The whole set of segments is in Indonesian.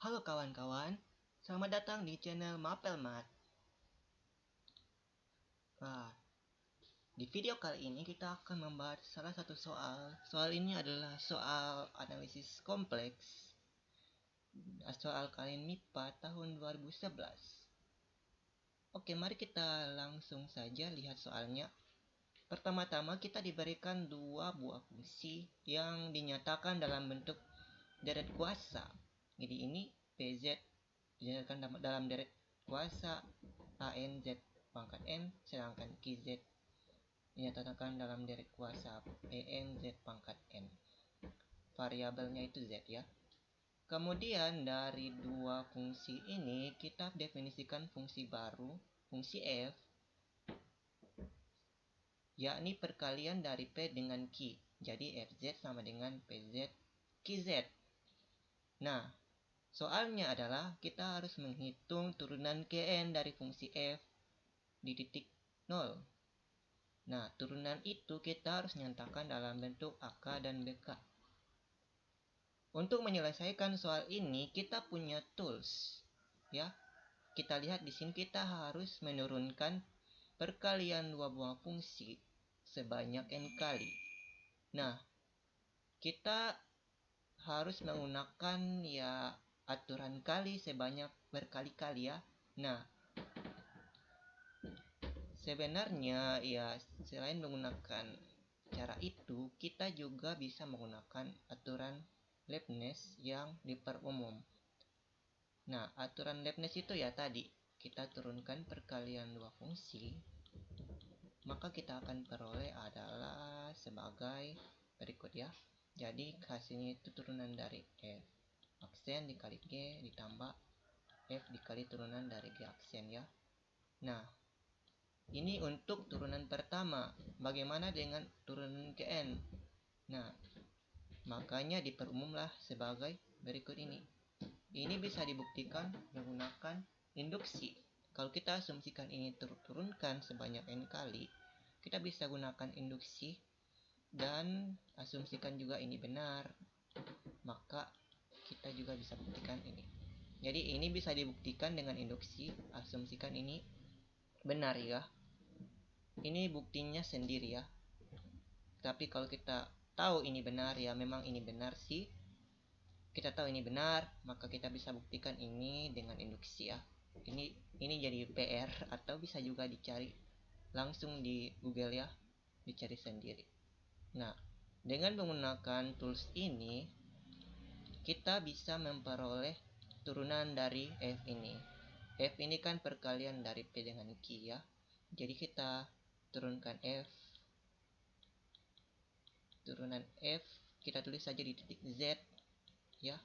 Halo kawan-kawan, selamat datang di channel Mapelmat. Nah, di video kali ini kita akan membahas salah satu soal. Soal ini adalah soal analisis kompleks. Soal kalian MIPA tahun 2011. Oke, mari kita langsung saja lihat soalnya. Pertama-tama kita diberikan dua buah fungsi yang dinyatakan dalam bentuk deret kuasa. Jadi ini PZ dinyatakan dalam deret kuasa ANZ pangkat N, sedangkan KZ dinyatakan dalam deret kuasa ENZ pangkat N. Variabelnya itu Z ya. Kemudian dari dua fungsi ini kita definisikan fungsi baru, fungsi F, yakni perkalian dari P dengan Q. Jadi FZ sama dengan PZ QZ. Nah, soalnya adalah kita harus menghitung turunan Kn dari fungsi F di titik 0. Nah, turunan itu kita harus nyatakan dalam bentuk AK dan BK. Untuk menyelesaikan soal ini, kita punya tools. Ya, kita lihat di sini kita harus menurunkan perkalian dua buah fungsi sebanyak n kali. Nah, kita harus menggunakan ya aturan kali sebanyak berkali-kali ya. Nah, sebenarnya ya selain menggunakan cara itu, kita juga bisa menggunakan aturan Leibniz yang diperumum. Nah, aturan Leibniz itu ya tadi, kita turunkan perkalian dua fungsi, maka kita akan peroleh adalah sebagai berikut ya. Jadi hasilnya itu turunan dari F aksen dikali G ditambah F dikali turunan dari G aksen ya. Nah, ini untuk turunan pertama. Bagaimana dengan turunan Kn? Nah, makanya diperumumlah sebagai berikut ini. Ini bisa dibuktikan menggunakan induksi. Kalau kita asumsikan ini turunkan sebanyak n kali, kita bisa gunakan induksi dan asumsikan juga ini benar. Maka kita juga bisa buktikan ini. Jadi ini bisa dibuktikan dengan induksi, asumsikan ini benar ya. Ini buktinya sendiri ya. Tapi kalau kita tahu ini benar ya, memang ini benar sih. Kita tahu ini benar, maka kita bisa buktikan ini dengan induksi ya. Ini jadi PR atau bisa juga dicari langsung di Google ya, dicari sendiri. Nah, dengan menggunakan tools ini kita bisa memperoleh turunan dari F ini. F ini kan perkalian dari P dengan Q ya. Jadi kita turunkan F. Turunan F kita tulis saja di titik Z ya.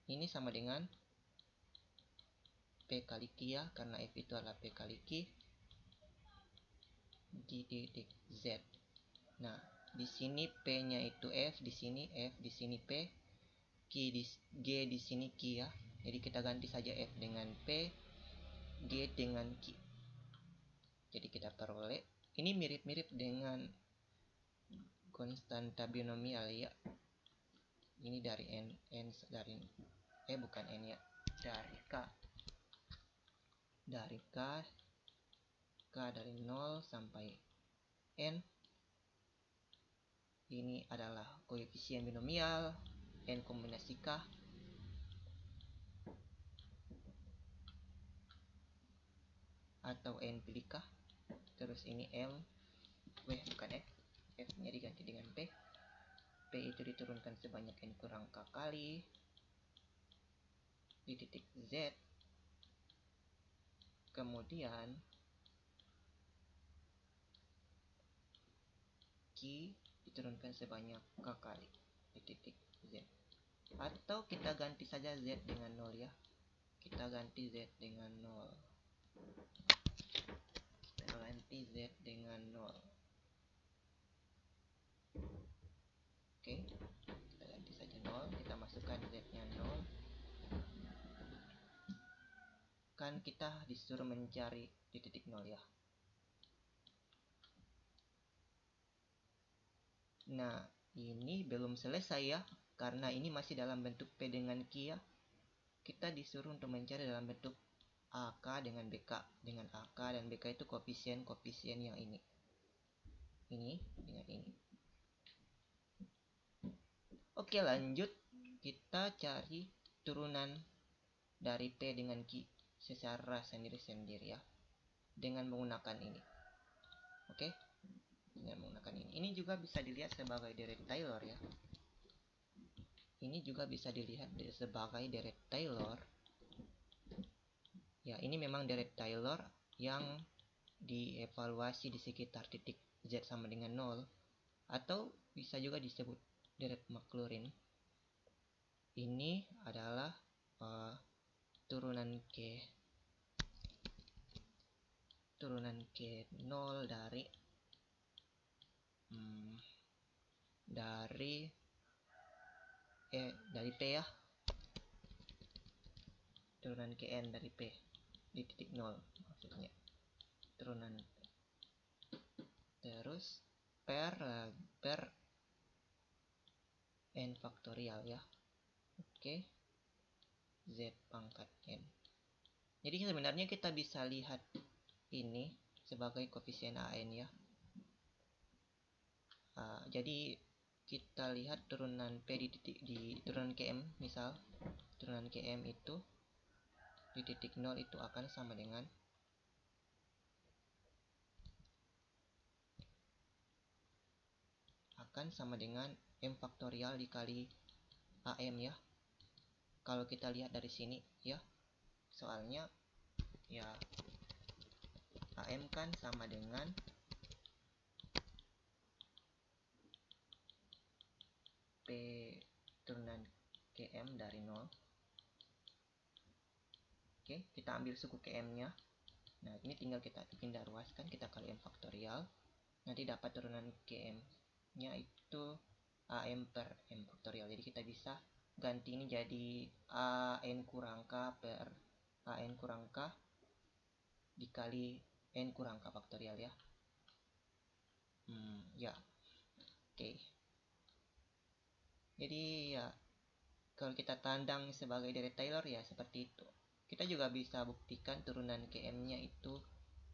Ini sama dengan P kali Q ya, karena F itu adalah P kali Q di titik Z. Nah, di sini P-nya itu F, di sini F, di sini P, Q di G di sini Q ya. Jadi kita ganti saja F dengan P, G dengan Q. Jadi kita peroleh ini mirip-mirip dengan konstanta binomial ya. Ini dari n dari bukan n ya, dari K. Dari K dari 0 sampai n. Ini adalah koefisien binomial n kombinasi K. Atau n pilih K. Terus ini L bukan F. F nya diganti dengan P. P itu diturunkan sebanyak n kurang K kali di titik Z. Kemudian Q diturunkan sebanyak K kali di titik Z. Atau kita ganti saja Z dengan 0 ya. Kita ganti Z dengan 0. Kita ganti Z dengan 0. Oke, kita ganti saja 0. Kita masukkan Z nya 0. Kan kita disuruh mencari di titik 0 ya. Nah, ini belum selesai ya. karena ini masih dalam bentuk P dengan Q ya, kita disuruh untuk mencari dalam bentuk AK dengan BK, dengan AK dan BK itu koefisien yang ini dengan ini. Oke, lanjut kita cari turunan dari P dengan Q secara sendiri-sendiri ya, dengan menggunakan ini. Oke, dengan menggunakan ini juga bisa dilihat sebagai deret Taylor ya. Ini juga bisa dilihat sebagai deret Taylor. Ya, ini memang deret Taylor yang dievaluasi di sekitar titik Z sama dengan 0, atau bisa juga disebut deret Maclaurin. Ini adalah turunan K0 dari P ya, turunan Kn dari P di titik 0 maksudnya, turunan terus per n faktorial ya. Oke, Z pangkat n. Jadi sebenarnya kita bisa lihat ini sebagai koefisien AN ya. Jadi kita lihat turunan P di turunan Km, misal turunan Km itu di titik 0 itu akan sama dengan M faktorial dikali AM ya. Kalau kita lihat dari sini ya, soalnya ya AM kan sama dengan P turunan Km dari 0. Oke, kita ambil suku Km nya. Nah, ini tinggal kita pindah ruaskan, kita kali M faktorial. Nanti dapat turunan Km nya itu AM per M faktorial. Jadi kita bisa ganti ini jadi AN kurang K per AN kurang K dikali N kurang K faktorial ya. Ya. Oke. Jadi ya, kalau kita tandang sebagai deret Taylor ya seperti itu. Kita juga bisa buktikan turunan Km-nya itu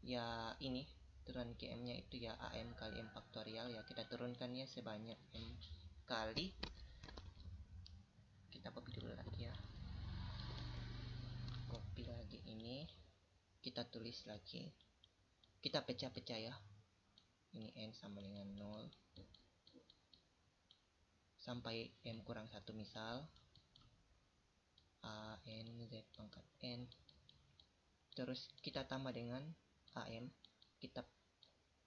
ya ini, turunan Km-nya itu ya AM kali M faktorial ya, kita turunkan ya sebanyak M kali. Kita copy dulu lagi ya. Copy lagi ini. Kita tulis lagi. Kita pecah-pecah ya. Ini N sama dengan 0 sampai M kurang 1 misal. AN Z pangkat N. Terus kita tambah dengan AM. Kita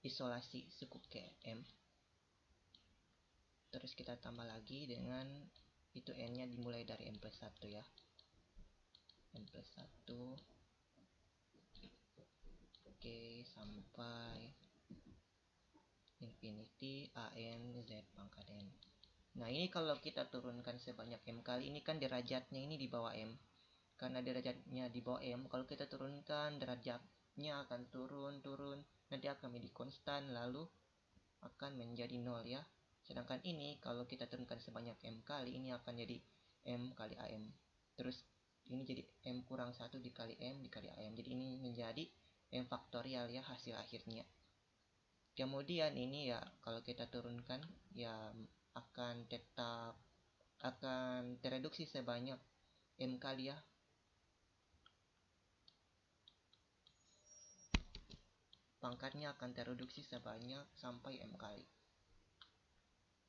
isolasi suku Km. Terus kita tambah lagi dengan itu N nya dimulai dari M plus 1 ya. M plus 1. Oke, sampai infinity AN Z pangkat N. Nah, ini kalau kita turunkan sebanyak M kali, ini kan derajatnya ini di bawah M. Karena derajatnya di bawah M, kalau kita turunkan derajatnya akan turun, nanti akan menjadi konstan, lalu akan menjadi 0 ya. Sedangkan ini kalau kita turunkan sebanyak M kali, ini akan jadi M kali AM. Terus ini jadi M kurang 1 dikali M dikali AM. Jadi ini menjadi M faktorial ya hasil akhirnya. Kemudian ini ya kalau kita turunkan ya akan tereduksi sebanyak M kali ya. Pangkatnya akan tereduksi sebanyak sampai M kali.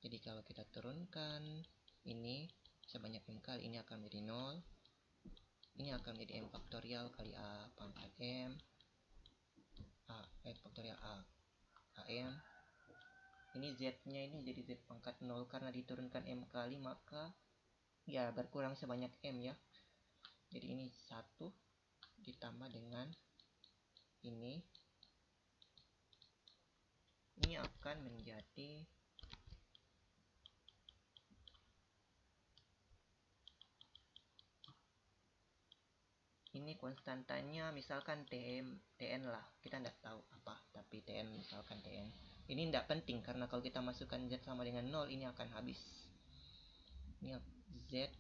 Jadi kalau kita turunkan ini sebanyak M kali, ini akan menjadi 0. Ini akan menjadi M faktorial kali A pangkat M. M faktorial A AM. Ini Z-nya ini jadi Z pangkat 0 karena diturunkan M kali, maka ya berkurang sebanyak M ya. Jadi ini 1 ditambah dengan ini akan menjadi ini konstantanya misalkan Tn lah, kita tidak tahu apa, tapi Tn misalkan Tn. Ini tidak penting karena kalau kita masukkan Z sama dengan 0 ini akan habis. Ini Z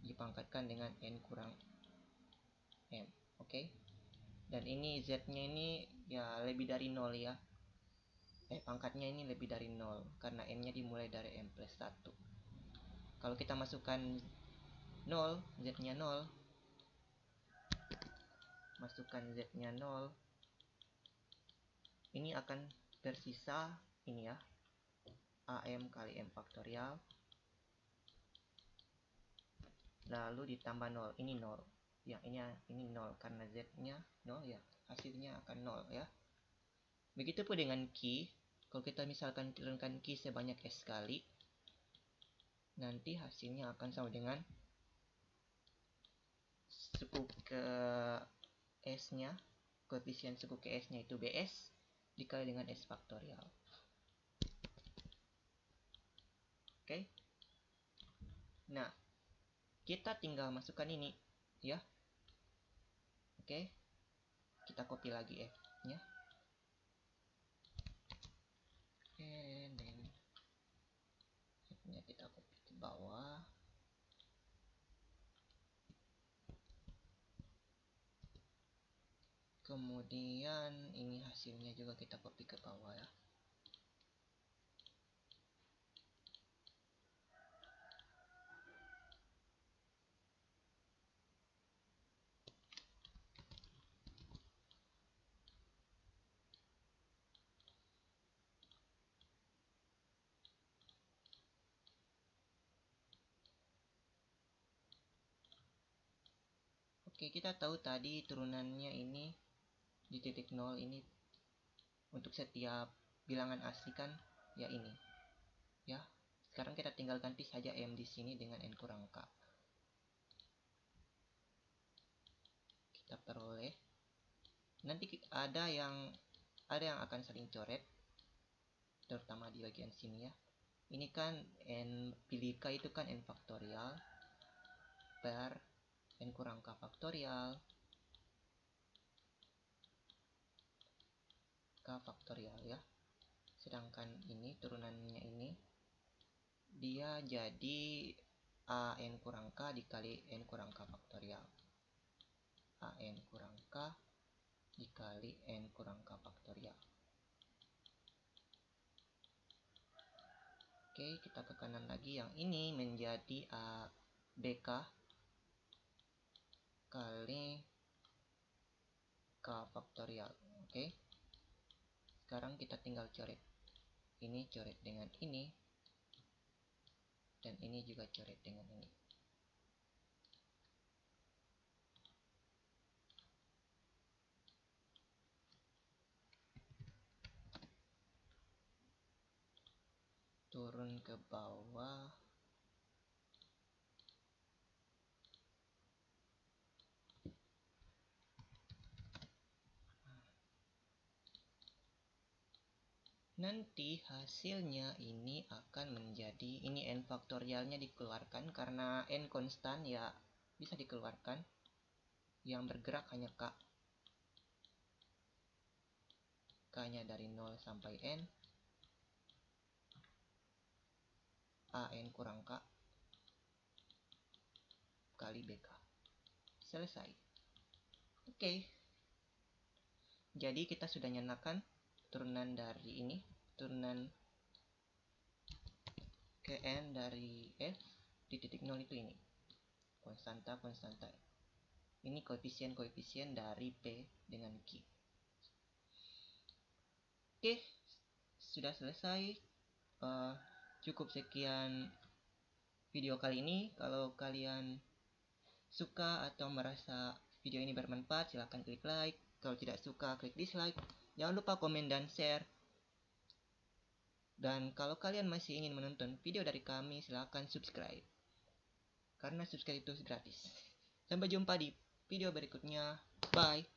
dipangkatkan dengan N kurang M. Oke. Dan ini Z-nya ini ya lebih dari 0 ya. Pangkatnya ini lebih dari 0 karena N-nya dimulai dari M plus 1. Kalau kita masukkan 0, Z-nya 0, masukkan Z-nya 0, ini akan tersisa ini ya, AM kali M faktorial, lalu ditambah 0, ini 0. Yang ini 0 karena Z-nya 0 ya, hasilnya akan 0 ya. Begitu pun dengan Q, kalau kita misalkan turunkan Q sebanyak S kali, nanti hasilnya akan sama dengan suku ke S-nya, koefisien suku ke S-nya itu BS, dikali dengan S faktorial. Oke. Nah, kita tinggal masukkan ini ya. Oke. Kita copy lagi F-nya. And then F-nya kita copy ke bawah. Kemudian ini hasilnya juga kita copy ke bawah ya. Oke, kita tahu tadi turunannya ini di titik 0 ini untuk setiap bilangan asli kan ya ini. Ya. Sekarang kita tinggal ganti saja M di sini dengan N kurang K. Kita peroleh. Nanti ada yang akan saling coret, terutama di bagian sini ya. Ini kan N pilih K itu kan N faktorial per N kurang K faktorial K faktorial ya. Sedangkan ini turunannya ini dia jadi A N kurang K dikali N kurang K faktorial. A N kurang K dikali N kurang K faktorial. Oke, kita ke kanan lagi. Yang ini menjadi A BK kali K faktorial. Oke. Sekarang kita tinggal coret. Ini coret dengan ini. Dan ini juga coret dengan ini. Turun ke bawah. Nanti hasilnya ini akan menjadi, ini N faktorialnya dikeluarkan karena N konstan ya bisa dikeluarkan. Yang bergerak hanya K. K-nya dari 0 sampai N. AN kurang K kali BK. Selesai. Oke. Jadi kita sudah nyalakan turunan dari ini, turunan ke N dari F di titik 0 itu ini. Konstanta. Ini koefisien dari P dengan Q. Oke, sudah selesai. Cukup sekian video kali ini. Kalau kalian suka atau merasa video ini bermanfaat, silahkan klik like. Kalau tidak suka, klik dislike. Jangan lupa komen dan share. Dan kalau kalian masih ingin menonton video dari kami, silahkan subscribe. Karena subscribe itu gratis. Sampai jumpa di video berikutnya. Bye.